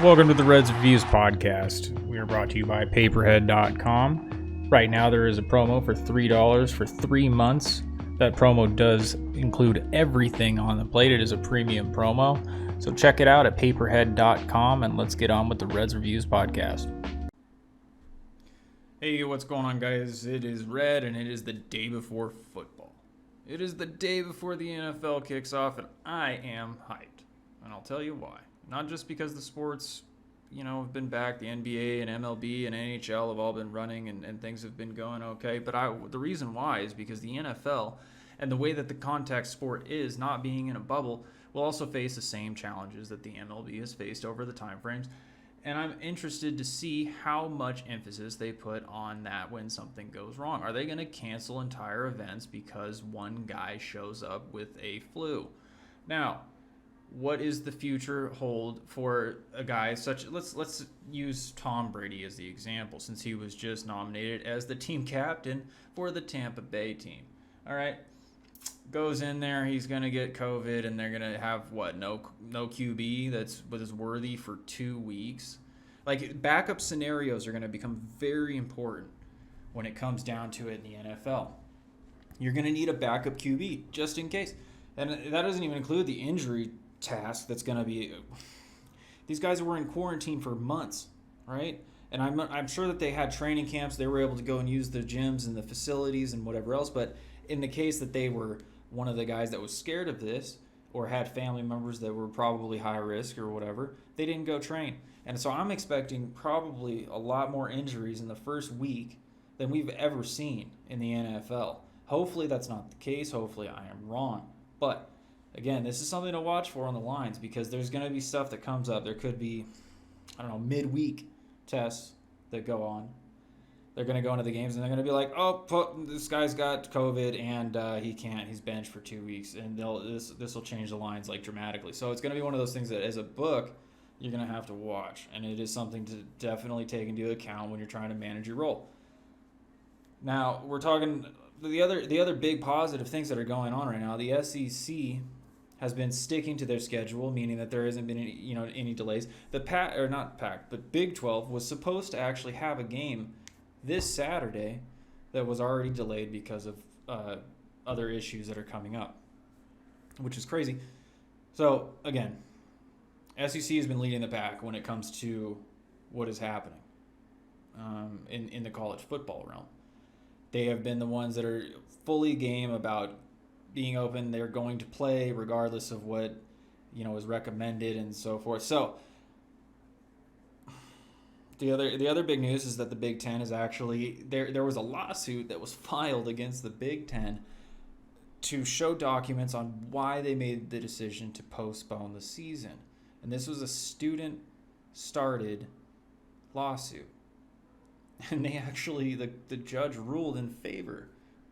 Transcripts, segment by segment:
Welcome to the Redz Reviews podcast. We are brought to you by paperhead.com. Right now there is a promo for $3 for 3 months. That promo does include everything on the plate. It is a premium promo. So check it out at paperhead.com and let's get on with the Redz Reviews podcast. Hey, what's going on, guys? It is Red and it is the day before football. It is the day before the NFL kicks off and I am hyped. And I'll tell you why. Not just because the sports, have been back. The NBA and MLB and NHL have all been running and things have been going okay. But the reason why is because the NFL and the way that the contact sport is, not being in a bubble, will also face the same challenges that the MLB has faced over the time frames. And I'm interested to see how much emphasis they put on that when something goes wrong. Are they going to cancel entire events because one guy shows up with a flu? Now, what is the future hold for a guy such? Let's use Tom Brady as the example, since he was just nominated as the team captain for the Tampa Bay team. All right, goes in there, he's gonna get COVID, and they're gonna have no QB that is worthy for 2 weeks. Like, backup scenarios are gonna become very important when it comes down to it in the NFL. You're gonna need a backup QB just in case, and that doesn't even include the injury task that's going to be. These guys were in quarantine for months, right? And I'm sure that they had training camps. They were able to go and use the gyms and the facilities and whatever else. But in the case that they were one of the guys that was scared of this or had family members that were probably high risk or whatever, they didn't go train. And so I'm expecting probably a lot more injuries in the first week than we've ever seen in the NFL. Hopefully that's not the case. Hopefully I am wrong. But again, this is something to watch for on the lines, because there's going to be stuff that comes up. There could be, midweek tests that go on. They're going to go into the games and they're going to be like, this guy's got COVID and he can't. He's benched for 2 weeks. And this will change the lines dramatically. So it's going to be one of those things that as a book, you're going to have to watch. And it is something to definitely take into account when you're trying to manage your role. Now, we're talking the other big positive things that are going on right now. The SEC has been sticking to their schedule, meaning that there hasn't been any delays. The Big 12 was supposed to actually have a game this Saturday that was already delayed because of other issues that are coming up, which is crazy. So again, SEC has been leading the pack when it comes to what is happening in the college football realm. They have been the ones that are fully game about being open. They're going to play regardless of what is recommended and so forth. So the other big news is that the Big Ten is actually there was a lawsuit that was filed against the Big Ten to show documents on why they made the decision to postpone the season. And this was a student started lawsuit. And they actually, the judge ruled in favor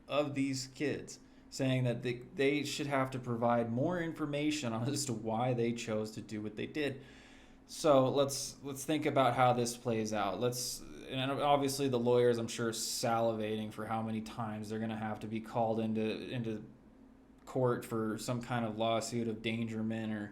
of these kids, saying that they should have to provide more information as to why they chose to do what they did. So let's think about how this plays out. And obviously the lawyers, I'm sure, salivating for how many times they're going to have to be called into court for some kind of lawsuit of endangerment, or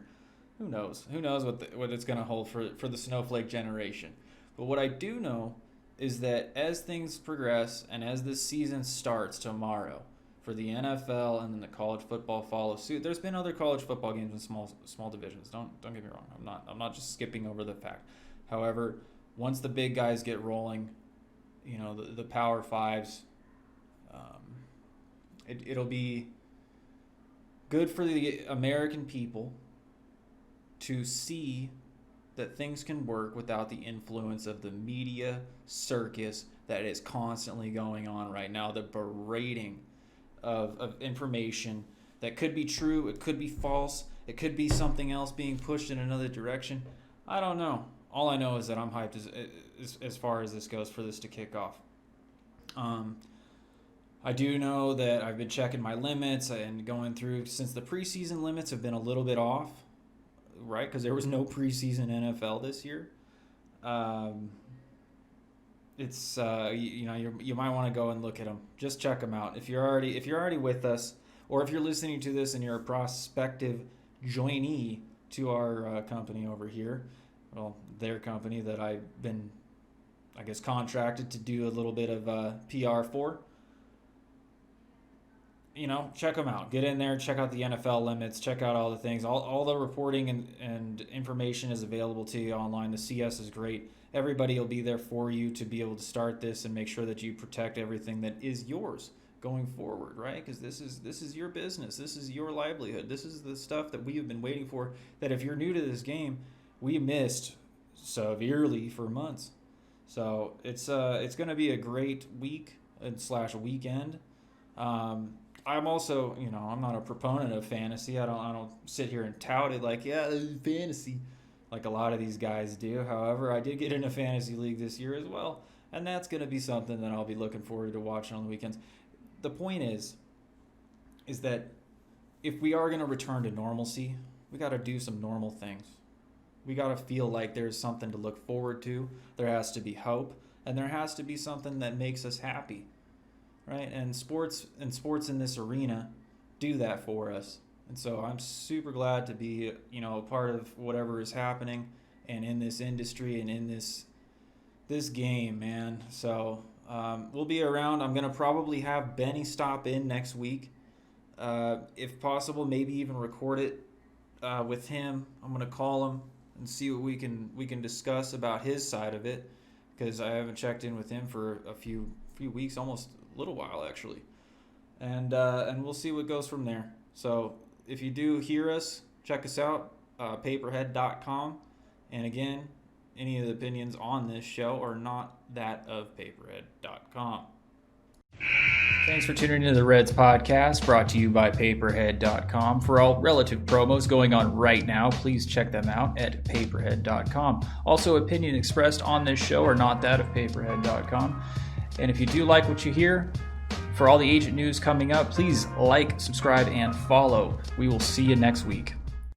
who knows what it's going to hold for the snowflake generation. But what I do know is that as things progress and as this season starts tomorrow, for the NFL and then the college football follow suit. There's been other college football games in small divisions. Don't get me wrong. I'm not just skipping over the fact. However, once the big guys get rolling, the Power Fives, it'll be good for the American people to see that things can work without the influence of the media circus that is constantly going on right now. The berating of information that could be true, it could be false, it could be something else being pushed in another direction. I don't know. All I know is that I'm hyped as far as this goes for this to kick off. I do know that I've been checking my limits and going through, since the preseason limits have been a little bit off, right? Because there was no preseason NFL this year. It's you might want to go and look at them. Just check them out. If you're already with us, or if you're listening to this and you're a prospective joinee to our company over here, their company that I've been, I guess, contracted to do a little bit of PR for. Check them out. Get in there, check out the NFL limits, check out all the things. All the reporting and information is available to you online. The CS is great. Everybody will be there for you to be able to start this and make sure that you protect everything that is yours going forward, right? Because this is your business. This is your livelihood. This is the stuff that we have been waiting for, that if you're new to this game, we missed severely for months. So it's going to be a great week / weekend. I'm also, I'm not a proponent of fantasy. I don't sit here and tout it like, yeah, fantasy, like a lot of these guys do. However, I did get in a fantasy league this year as well, and that's going to be something that I'll be looking forward to watching on the weekends. The point is that if we are going to return to normalcy, we got to do some normal things. We got to feel like there's something to look forward to. There has to be hope, and there has to be something that makes us happy. Right? And sports in this arena do that for us. And so I'm super glad to be, a part of whatever is happening and in this industry and in this game, man. So we'll be around. I'm going to probably have Benny stop in next week. If possible, maybe even record it with him. I'm going to call him and see what we can discuss about his side of it, because I haven't checked in with him for a few weeks, almost a little while actually, and we'll see what goes from there. So if you do hear us, check us out, paperhead.com. And again, any of the opinions on this show are not that of paperhead.com. Thanks for tuning into the Redz podcast, brought to you by paperhead.com. For all relative promos going on right now, please check them out at paperhead.com. Also, opinions expressed on this show are not that of paperhead.com. And if you do like what you hear, for all the agent news coming up, please like, subscribe, and follow. We will see you next week.